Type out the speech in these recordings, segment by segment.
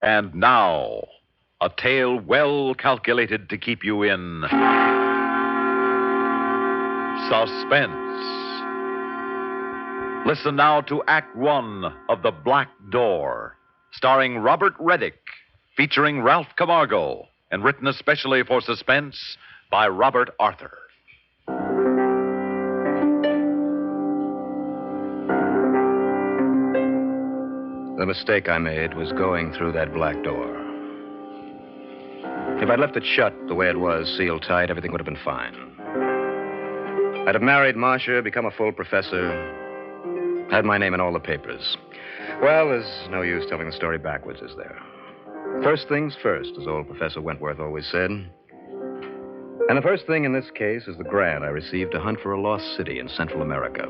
And now, a tale well calculated to keep you in suspense. Listen now to Act One of The Black Door, starring Robert Reddick, featuring Ralph Camargo, and written especially for Suspense by Robert Arthur. The mistake I made was going through that black door. If I'd left it shut the way it was, sealed tight, everything would have been fine. I'd have married Marcia, become a full professor, had my name in all the papers. Well, there's no use telling the story backwards, is there? First things first, as old Professor Wentworth always said. And the first thing in this case is the grant I received to hunt for a lost city in Central America.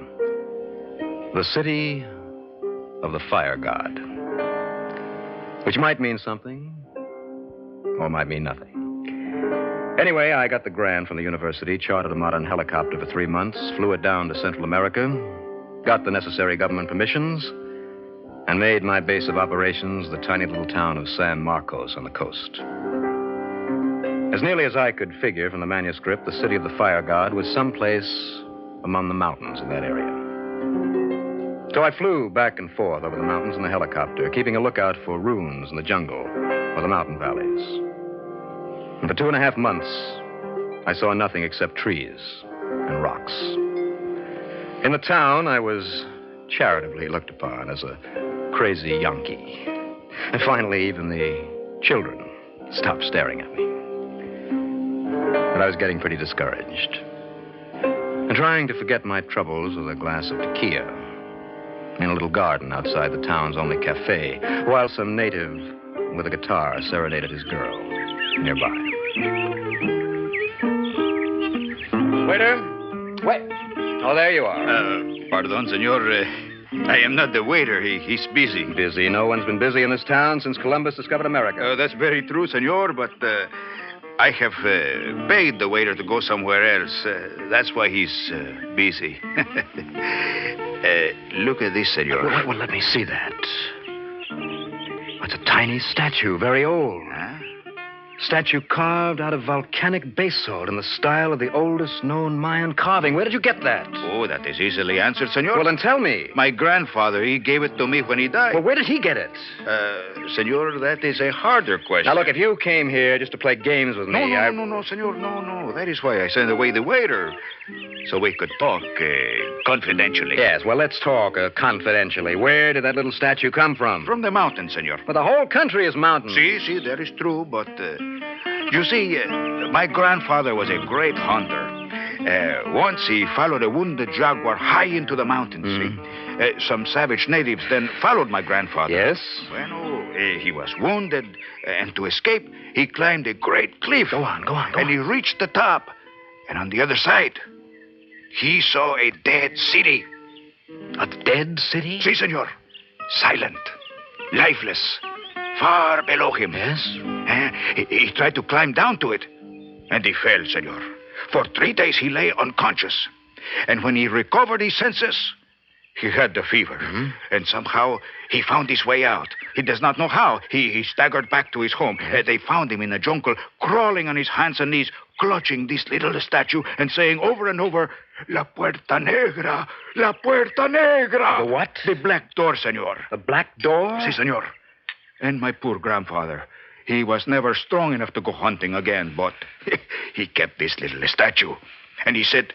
The city of the fire god. Which might mean something, or might mean nothing. Anyway, I got the grant from the university, chartered a modern helicopter for 3 months, flew it down to Central America, got the necessary government permissions, and made my base of operations the tiny little town of San Marcos on the coast. As nearly as I could figure from the manuscript, the city of the fire god was someplace among the mountains in that area. So I flew back and forth over the mountains in the helicopter, keeping a lookout for ruins in the jungle or the mountain valleys. And for 2.5 months, I saw nothing except trees and rocks. In the town, I was charitably looked upon as a crazy Yankee. And finally, even the children stopped staring at me. But I was getting pretty discouraged. And trying to forget my troubles with a glass of tequila in a little garden outside the town's only cafe, while some native with a guitar serenaded his girl nearby. Waiter? Wait. Oh, there you are. Pardon, senor. I am not the waiter. He's busy. Busy? No one's been busy in this town since Columbus discovered America. That's very true, senor, but I have paid the waiter to go somewhere else. That's why he's busy. Look at this, senor. Well, let me see that. It's a tiny statue, very old. Huh? Statue carved out of volcanic basalt in the style of the oldest known Mayan carving. Where did you get that? Oh, that is easily answered, senor. Well, then tell me. My grandfather, he gave it to me when he died. Well, where did he get it? Senor, that is a harder question. Now, look, if you came here just to play games with me, No, senor, no. That is why I sent away the waiter. So we could talk confidentially. Yes, well, let's talk confidentially. Where did that little statue come from? From the mountain, senor. Well, the whole country is mountains. See, that is true, but you see, my grandfather was a great hunter. Once he followed a wounded jaguar high into the mountains. Mm-hmm. Some savage natives then followed my grandfather. Yes? Well, he was wounded, and to escape, he climbed a great cliff. Go on. And he reached the top, and on the other side, he saw a dead city. A dead city? Si, senor. Silent, lifeless, far below him. Yes? He tried to climb down to it, and he fell, senor. For 3 days, he lay unconscious. And when he recovered his senses, he had the fever. Mm-hmm. And somehow, he found his way out. He does not know how. He staggered back to his home. They found him in the jungle, crawling on his hands and knees, clutching this little statue and saying over and over, La Puerta Negra, La Puerta Negra. The what? The black door, senor. The black door? Si, senor. And my poor grandfather, he was never strong enough to go hunting again, but he kept this little statue. And he said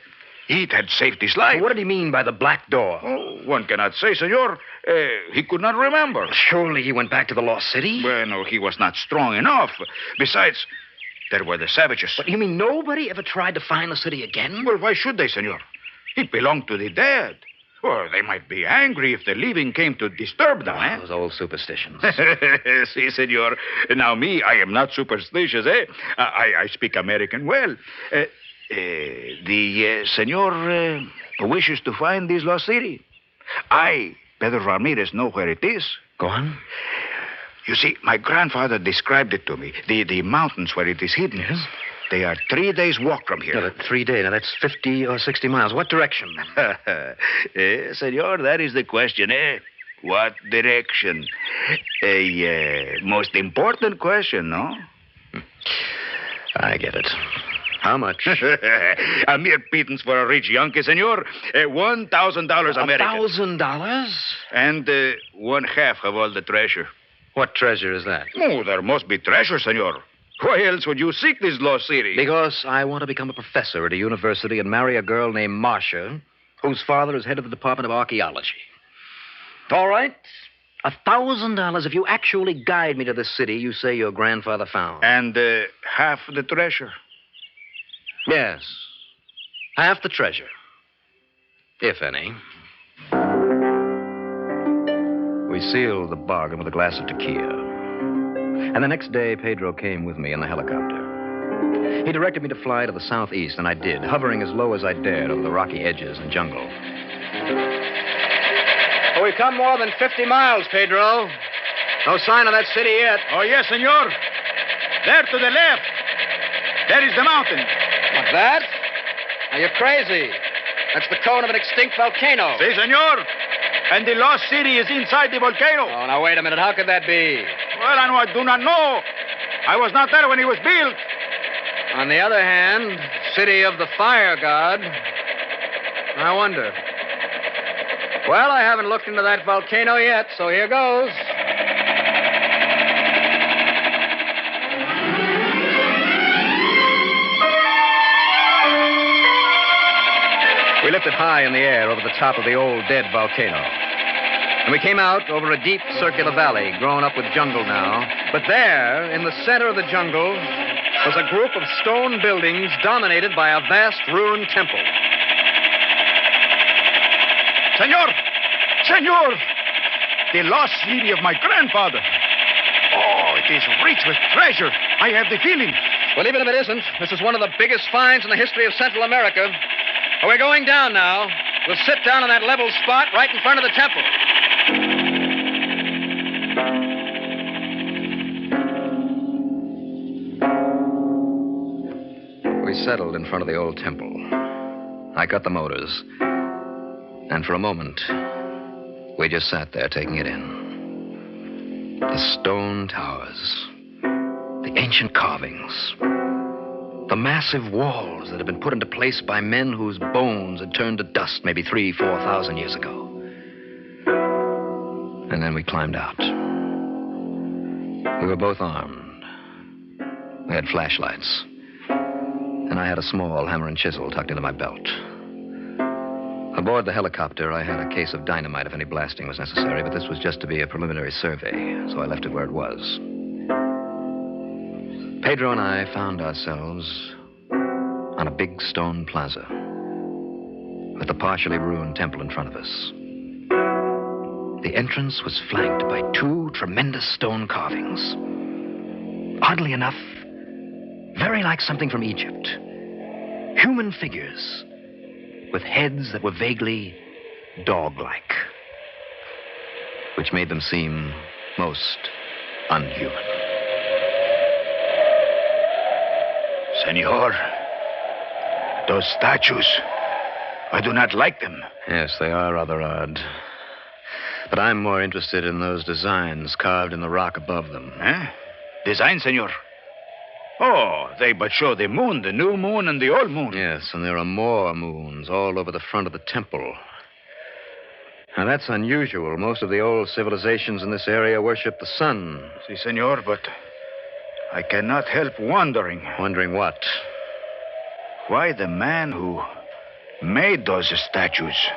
it had saved his life. What did he mean by the black door? Oh, one cannot say, senor. He could not remember. Surely he went back to the lost city? Well, no, he was not strong enough. Besides, there were the savages. But you mean nobody ever tried to find the city again? Well, why should they, senor? It belonged to the dead. Or they might be angry if the living came to disturb them, eh? Those old superstitions. Si, senor. Now, me, I am not superstitious, eh? I speak American well. The senor wishes to find this lost city. I, Pedro Ramirez, know where it is. Go on. You see, my grandfather described it to me. The mountains where it is hidden. Yes? They are 3 days' walk from here. No, 3 days. Now, that's 50 or 60 miles. What direction? Senor, that is the question, eh? What direction? A most important question, no? I get it. How much? A mere pittance for a rich Yankee, senor. $1,000 American. $1,000? And 1/2 of all the treasure. What treasure is that? Oh, there must be treasure, senor. Why else would you seek this lost city? Because I want to become a professor at a university and marry a girl named Marcia, whose father is head of the Department of Archaeology. All right. $1,000 if you actually guide me to the city you say your grandfather found. And half the treasure. Yes. Half the treasure. If any. We sealed the bargain with a glass of tequila. And the next day, Pedro came with me in the helicopter. He directed me to fly to the southeast, and I did, hovering as low as I dared over the rocky edges and jungle. Oh, we've come more than 50 miles, Pedro. No sign of that city yet. Oh, yes, senor. There to the left. There is the mountain. What's that? Are you crazy? That's the cone of an extinct volcano. Si, senor. And the lost city is inside the volcano. Oh, now, wait a minute. How could that be? Well, I do not know. I was not there when it was built. On the other hand, city of the fire god. I wonder. Well, I haven't looked into that volcano yet, so here goes. We lifted high in the air over the top of the old dead volcano. And we came out over a deep circular valley grown up with jungle now. But there, in the center of the jungle, was a group of stone buildings dominated by a vast ruined temple. Senor! The lost city of my grandfather. Oh, it is rich with treasure. I have the feeling. Well, even if it isn't, this is one of the biggest finds in the history of Central America. We're going down now. We'll sit down on that level spot right in front of the temple. We settled in front of the old temple. I cut the motors. And for a moment, we just sat there taking it in. The stone towers, the ancient carvings, the massive walls that had been put into place by men whose bones had turned to dust maybe 3,000, 4,000 years ago. And then we climbed out. We were both armed. We had flashlights. And I had a small hammer and chisel tucked into my belt. Aboard the helicopter, I had a case of dynamite if any blasting was necessary, but this was just to be a preliminary survey, so I left it where it was. Pedro and I found ourselves on a big stone plaza with the partially ruined temple in front of us. The entrance was flanked by 2 tremendous stone carvings. Oddly enough, very like something from Egypt. Human figures with heads that were vaguely dog-like, which made them seem most unhuman. Senor, those statues, I do not like them. Yes, they are rather odd. But I'm more interested in those designs carved in the rock above them. Huh? Design, senor? Oh, they but show the moon, the new moon and the old moon. Yes, and there are more moons all over the front of the temple. Now, that's unusual. Most of the old civilizations in this area worship the sun. Si, senor, but I cannot help wondering. Wondering what? Why the man who made those statues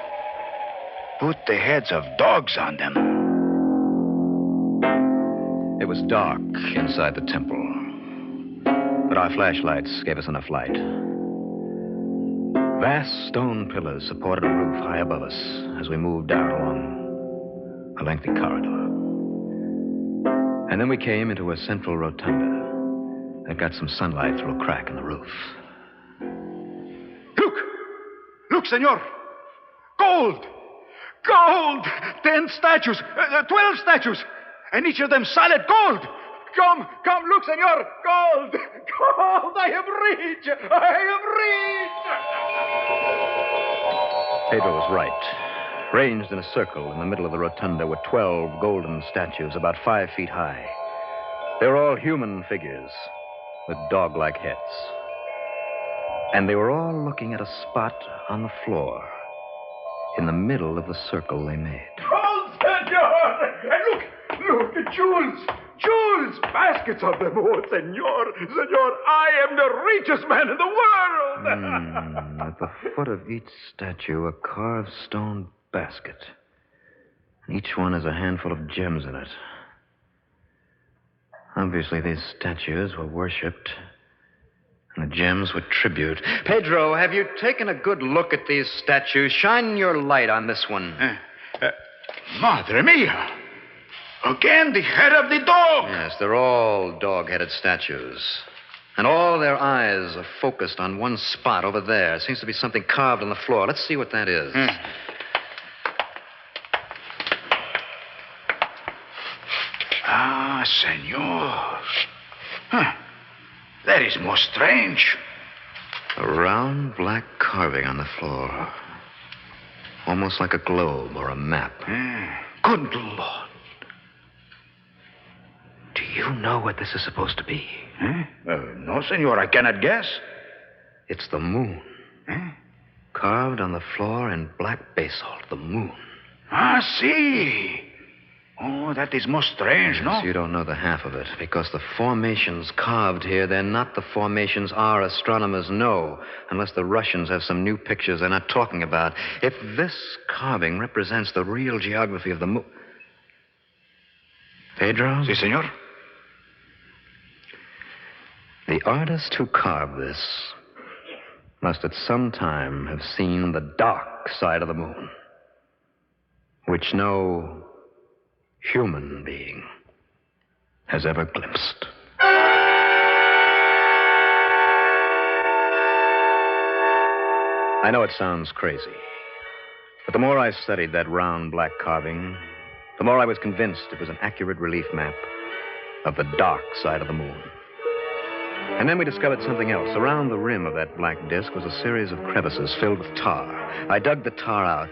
put the heads of dogs on them. It was dark inside the temple, but our flashlights gave us enough light. Vast stone pillars supported a roof high above us as we moved down along a lengthy corridor. And then we came into a central rotunda that got some sunlight through a crack in the roof. Look, senor. Gold! 10 statues, 12 statues, and each of them solid gold. Come, look, senor. Gold! I have reached! Pedro was right. Ranged in a circle in the middle of the rotunda were 12 golden statues about 5 feet high. They were all human figures with dog-like heads. And they were all looking at a spot on the floor in the middle of the circle they made. Oh, senor! And look, the jewels! Jewels! Baskets of them. Oh, senor! Senor, I am the richest man in the world! At the foot of each statue, a carved stone basket. Each one has a handful of gems in it. Obviously, these statues were worshipped, and the gems were tribute. Pedro, have you taken a good look at these statues? Shine your light on this one. Madre mia! Again, the head of the dog! Yes, they're all dog-headed statues. And all their eyes are focused on one spot over there. Seems to be something carved on the floor. Let's see what that is. Ah, senor. Huh. That is most strange. A round black carving on the floor. Almost like a globe or a map. Good Lord. Do you know what this is supposed to be? No, senor, I cannot guess. It's the moon. Carved on the floor in black basalt, the moon. Ah, see. Oh, that is most strange, no? Yes, you don't know the half of it, because the formations carved here, they're not the formations our astronomers know, unless the Russians have some new pictures they're not talking about. If this carving represents the real geography of the moon... Pedro? Si, senor. The artist who carved this must at some time have seen the dark side of the moon, which no human being has ever glimpsed. I know it sounds crazy, but the more I studied that round black carving, the more I was convinced it was an accurate relief map of the dark side of the moon. And then we discovered something else. Around the rim of that black disk was a series of crevices filled with tar. I dug the tar out,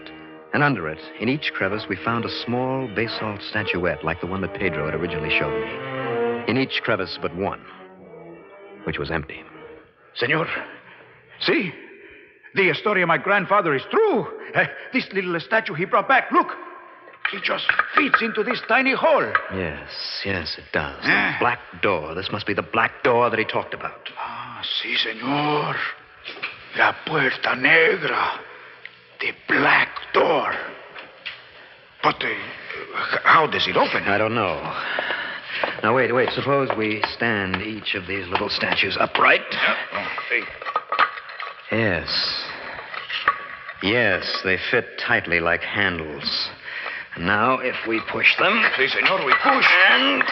and under it, in each crevice, we found a small basalt statuette like the one that Pedro had originally showed me. In each crevice but one, which was empty. Senor, see? The story of my grandfather is true. This little statue he brought back, look. It just fits into this tiny hole. Yes, it does. The black door. This must be the black door that he talked about. Ah, sí, senor. La puerta negra. The black door. But how does it open? I don't know. Now, wait. Suppose we stand each of these little statues upright. Yes, they fit tightly like handles. And now, if we push them... Si, senor, we push. And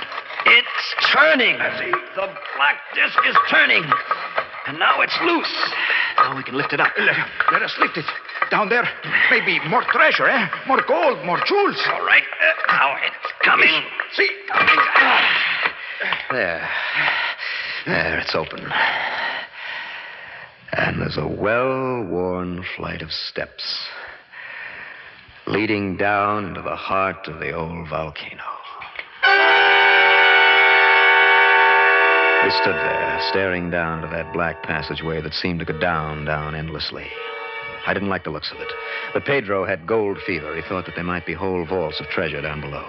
it's turning. The black disc is turning. And now it's loose. Now we can lift it up. Let us lift it. Down there, maybe more treasure, More gold, more jewels. All right. Now it's coming. See? There, it's open. And there's a well-worn flight of steps leading down into the heart of the old volcano. We stood there, staring down to that black passageway that seemed to go down endlessly. I didn't like the looks of it, but Pedro had gold fever. He thought that there might be whole vaults of treasure down below.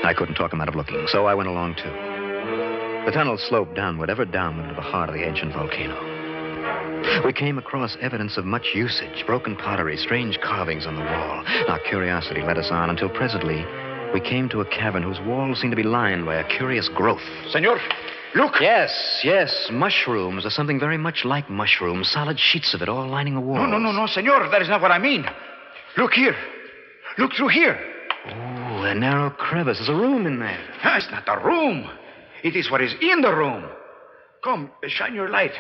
I couldn't talk him out of looking, so I went along, too. The tunnel sloped downward, ever downward into the heart of the ancient volcano. We came across evidence of much usage, broken pottery, strange carvings on the wall. Our curiosity led us on until presently we came to a cavern whose walls seemed to be lined by a curious growth. Senor, look. Yes, mushrooms, or something very much like mushrooms, solid sheets of it all lining the walls. No, senor, that is not what I mean. Look here. Look through here. Oh, a narrow crevice. There's a room in there. It's not a room. It is what is in the room. Come, shine your light.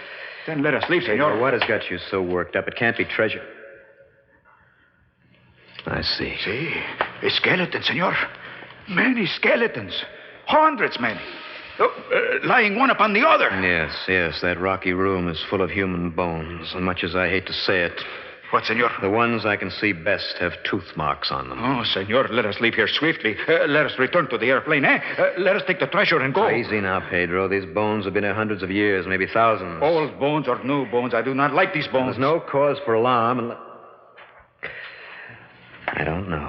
Then let us leave, senor. What has got you so worked up? It can't be treasure. I see. See? A skeleton, senor. Many skeletons. Hundreds, many. Lying one upon the other. Yes. That rocky room is full of human bones. And much as I hate to say it, What, senor? The ones I can see best have tooth marks on them. Oh, senor, let us leave here swiftly. Let us return to the airplane, eh? Let us take the treasure and go. Easy now, Pedro. These bones have been here hundreds of years, maybe thousands. Old bones or new bones, I do not like these bones. There's no cause for alarm unless... I don't know.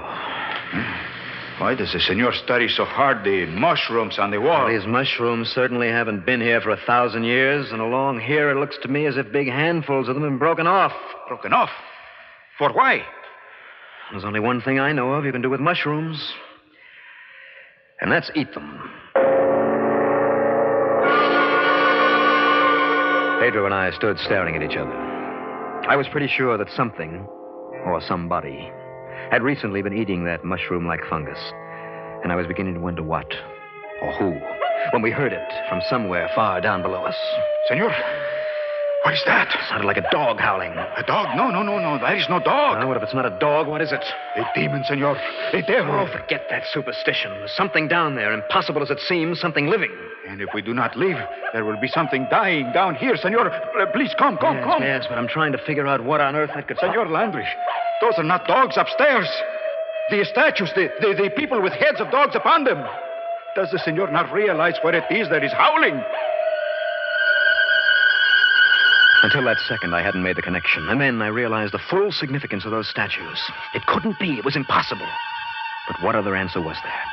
Why does the senor study so hard the mushrooms on the wall? Well, these mushrooms certainly haven't been here for 1,000 years, and along here it looks to me as if big handfuls of them have been broken off. Broken off? For why? There's only one thing I know of you can do with mushrooms, and that's eat them. Pedro and I stood staring at each other. I was pretty sure that something, or somebody, had recently been eating that mushroom-like fungus. And I was beginning to wonder what, or who, when we heard it from somewhere far down below us. Senor, what is that? It sounded like a dog howling. A dog? No. That is no dog. What if it's not a dog? What is it? A demon, senor. A devil. Oh, forget that superstition. There's something down there, impossible as it seems, something living. And if we do not leave, there will be something dying down here, senor. Please, come. Yes, but I'm trying to figure out what on earth that could... Senor Landry, those are not dogs upstairs. The statues, the people with heads of dogs upon them. Does the senor not realize what it is that is howling? Until that second, I hadn't made the connection. And then I realized the full significance of those statues. It couldn't be. It was impossible. But what other answer was there?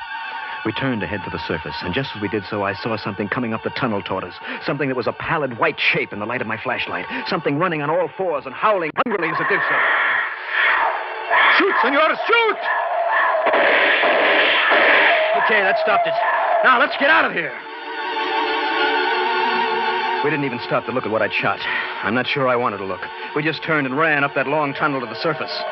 We turned to head for the surface, and just as we did so, I saw something coming up the tunnel toward us. Something that was a pallid white shape in the light of my flashlight. Something running on all fours and howling hungrily as it did so. Shoot, senor, shoot! Okay, that stopped it. Now, let's get out of here. We didn't even stop to look at what I'd shot. I'm not sure I wanted to look. We just turned and ran up that long tunnel to the surface.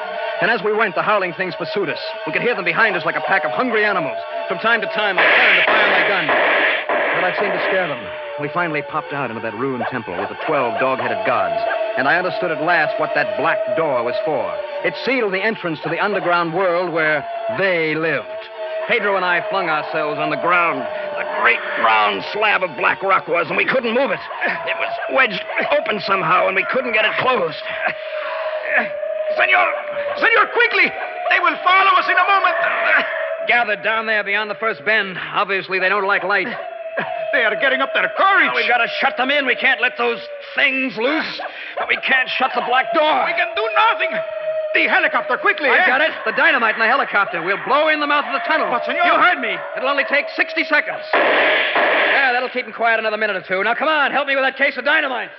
And as we went, the howling things pursued us. We could hear them behind us like a pack of hungry animals. From time to time, I turned to fire my gun. But I seemed to scare them. We finally popped out into that ruined temple with the 12 dog-headed gods. And I understood at last what that black door was for. It sealed the entrance to the underground world where they lived. Pedro and I flung ourselves on the ground. A great round slab of black rock was, and we couldn't move it. It was wedged open somehow, and we couldn't get it closed. Senor, quickly! They will follow us in a moment. Gathered down there beyond the first bend. Obviously, they don't like light. They are getting up their courage. We've got to shut them in. We can't let those things loose. But we can't shut the black door. We can do nothing. The helicopter, quickly. I got it. The dynamite in the helicopter. We'll blow in the mouth of the tunnel. But, senor... You heard me. It'll only take 60 seconds. Yeah, that'll keep them quiet another minute or two. Now, come on. Help me with that case of dynamite.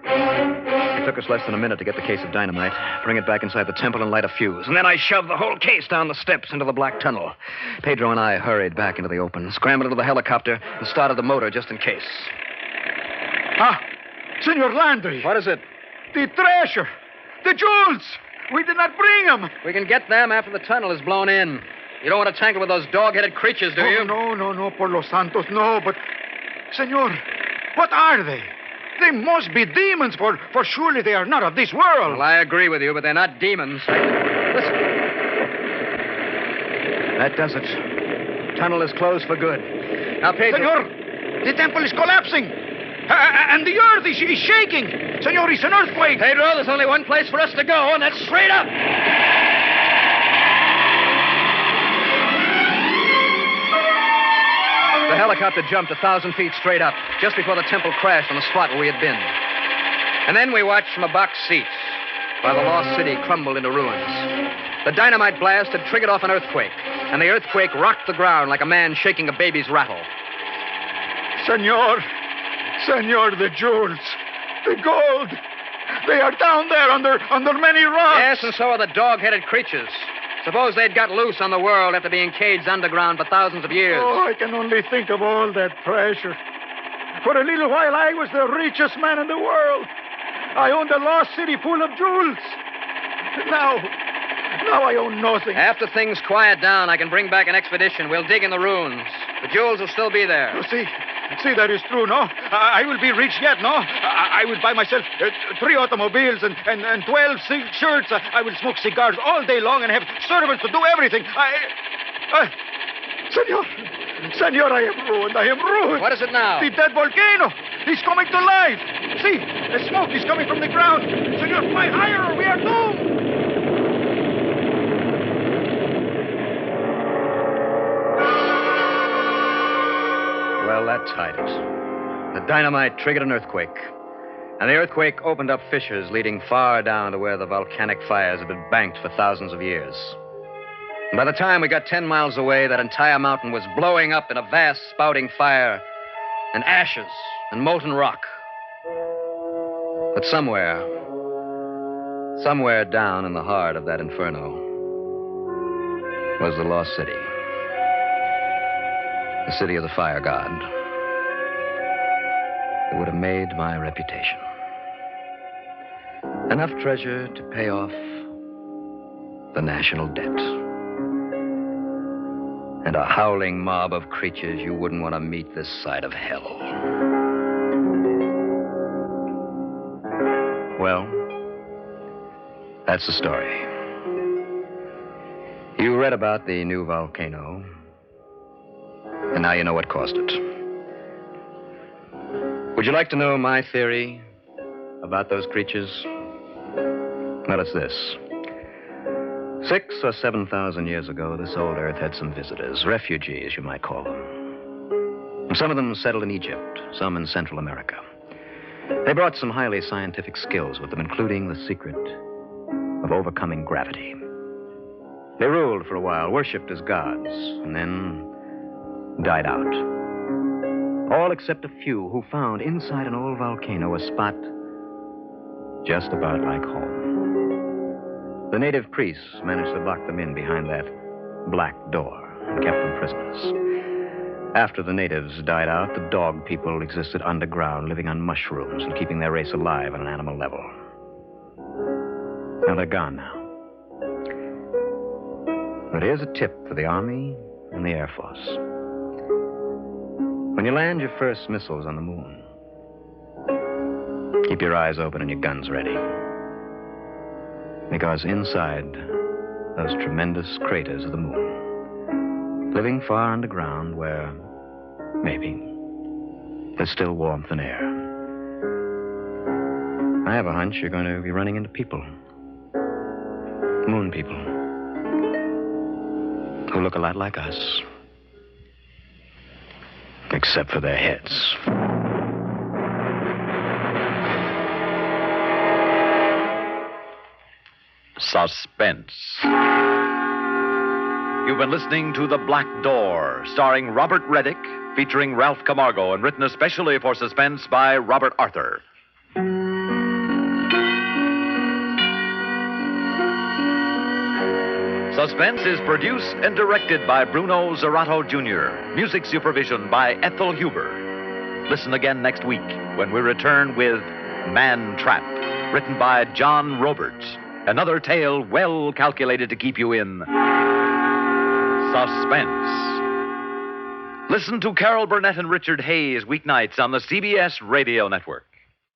It took us less than a minute to get the case of dynamite, bring it back inside the temple, and light a fuse. And then I shoved the whole case down the steps into the black tunnel. Pedro and I hurried back into the open, scrambled into the helicopter, and started the motor just in case. Senor Landry. What is it? The treasure. The jewels. We did not bring them. We can get them after the tunnel is blown in. You don't want to tangle with those dog-headed creatures, do you? No, por los santos, no. But, senor, what are they? They must be demons, for surely they are not of this world. Well, I agree with you, but they're not demons. Listen. That does it. Tunnel is closed for good. Now, Pedro... Senor, the temple is collapsing. And the earth is shaking. Senor, it's an earthquake. Pedro, there's only one place for us to go, and that's straight up. The helicopter jumped 1,000 feet straight up, just before the temple crashed on the spot where we had been. And then we watched from a box seat while the lost city crumbled into ruins. The dynamite blast had triggered off an earthquake, and the earthquake rocked the ground like a man shaking a baby's rattle. Senor, the jewels, the gold, they are down there under many rocks. Yes, and so are the dog-headed creatures. Suppose they'd got loose on the world after being caged underground for thousands of years. Oh, I can only think of all that treasure. For a little while, I was the richest man in the world. I owned a lost city full of jewels. Now I own nothing. After things quiet down, I can bring back an expedition. We'll dig in the ruins. The jewels will still be there. Oh, see, that is true, no? I will be rich yet, no? I will buy myself 3 automobiles and 12 shirts. I will smoke cigars all day long and have servants to do everything. Senor, I am ruined. What is it now? The dead volcano. He's coming to life! See, the smoke is coming from the ground. Senor, fly higher or we are doomed! Well, that tied it. The dynamite triggered an earthquake. And the earthquake opened up fissures leading far down to where the volcanic fires had been banked for thousands of years. And by the time we got 10 miles away, that entire mountain was blowing up in a vast spouting fire and ashes and molten rock. But somewhere down in the heart of that inferno was the lost city. The city of the fire god. It would have made my reputation. Enough treasure to pay off the national debt. And a howling mob of creatures you wouldn't want to meet this side of hell. Well, that's the story. You read about the new volcano, and now you know what caused it. Would you like to know my theory about those creatures? Well, it's this. 6,000 or 7,000 years ago, this old Earth had some visitors, refugees, you might call them. And some of them settled in Egypt, some in Central America. They brought some highly scientific skills with them, including the secret of overcoming gravity. They ruled for a while, worshipped as gods, and then died out. All except a few who found inside an old volcano a spot just about like home. The native priests managed to lock them in behind that black door and kept them prisoners. After the natives died out, the dog people existed underground, living on mushrooms and keeping their race alive on an animal level. Now they're gone now. But here's a tip for the Army and the Air Force. When you land your first missiles on the moon, keep your eyes open and your guns ready. Because inside those tremendous craters of the moon, living far underground where, maybe, there's still warmth and air, I have a hunch you're going to be running into people. Moon people. Who look a lot like us. Except for their heads. Suspense. You've been listening to The Black Door, starring Robert Reddick, featuring Ralph Camargo, and written especially for Suspense by Robert Arthur. Suspense is produced and directed by Bruno Zerato Jr. Music supervision by Ethel Huber. Listen again next week when we return with Man Trap, written by John Roberts. Another tale well calculated to keep you in suspense. Listen to Carol Burnett and Richard Hayes weeknights on the CBS Radio Network.